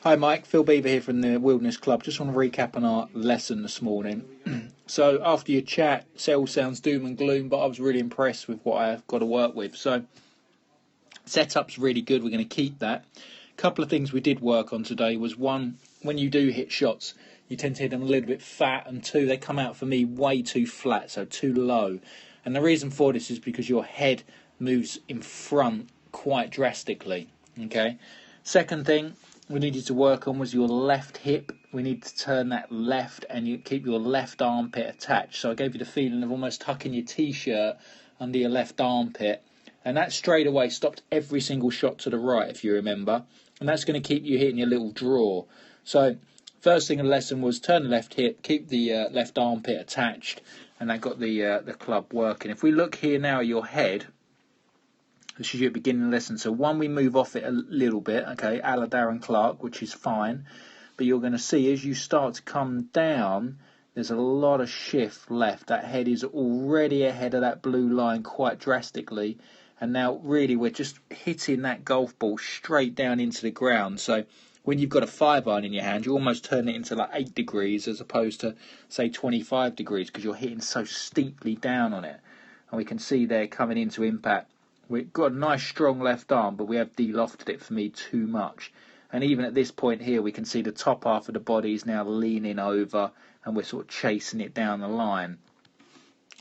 Hi Mike, Phil Beever here from the Wilderness Club. Just want to recap on our lesson this morning. So after your chat, it all sounds doom and gloom, but I was really impressed with what I've got to work with. So setup's really good, we're going to keep that. A couple of things we did work on today was one, when you do hit shots, you tend to hit them a little bit fat, and two, they come out for me way too flat, so too low. And the reason for this is because your head moves in front quite drastically. Okay. Second thing we needed to work on was your left hip. We need to turn that left and you keep your left armpit attached. So I gave you the feeling of almost tucking your t-shirt under your left armpit, and that straight away stopped every single shot to the right, if you remember, and that's going to keep you hitting your little draw. So first thing in the lesson was turn the left hip, keep the left armpit attached, and that got the club working. If we look here now at your head, this is your beginning lesson. So one, we move off it a little bit, okay, a la Darren Clark, which is fine. But you're going to see as you start to come down, there's a lot of shift left. That head is already ahead of that blue line quite drastically. And now really we're just hitting that golf ball straight down into the ground. So when you've got a 5-iron in your hand, you almost turn it into like 8 degrees as opposed to, say, 25 degrees because you're hitting so steeply down on it. And we can see there coming into impact. We've got a nice strong left arm, but we have de-lofted it for me too much. And even at this point here, we can see the top half of the body is now leaning over, and we're sort of chasing it down the line.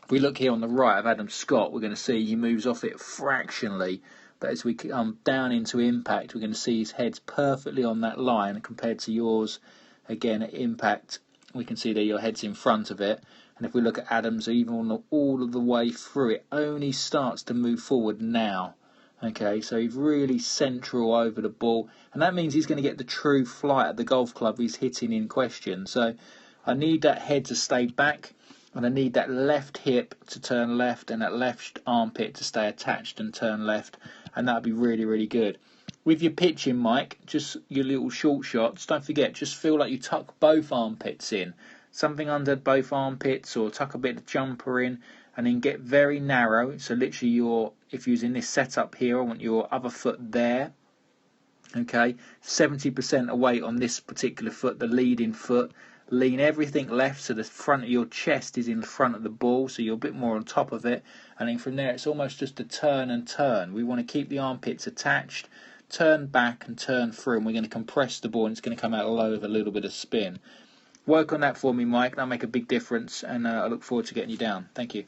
If we look here on the right of Adam Scott, we're going to see he moves off it fractionally. But as we come down into impact, we're going to see his head's perfectly on that line compared to yours. Again, at impact, we can see that your head's in front of it. And if we look at Adams, even all of the way through, it only starts to move forward now. Okay, so he's really central over the ball, and that means he's going to get the true flight at the golf club he's hitting in question. So I need that head to stay back, and I need that left hip to turn left, and that left armpit to stay attached and turn left, and that would be really, really good. With your pitching, Mike, just your little short shots, don't forget, just feel like you tuck both armpits in. Something under both armpits, or tuck a bit of jumper in, and then get very narrow. So literally if using this setup here, I want your other foot there. Okay, 70% of weight on this particular foot, the leading foot. Lean everything left so the front of your chest is in front of the ball, so you're a bit more on top of it. And then from there, it's almost just a turn and turn. We want to keep the armpits attached, turn back and turn through, and we're going to compress the ball, and it's going to come out low with a little bit of spin. Work on that for me, Mike. That'll make a big difference, and I look forward to getting you down. Thank you.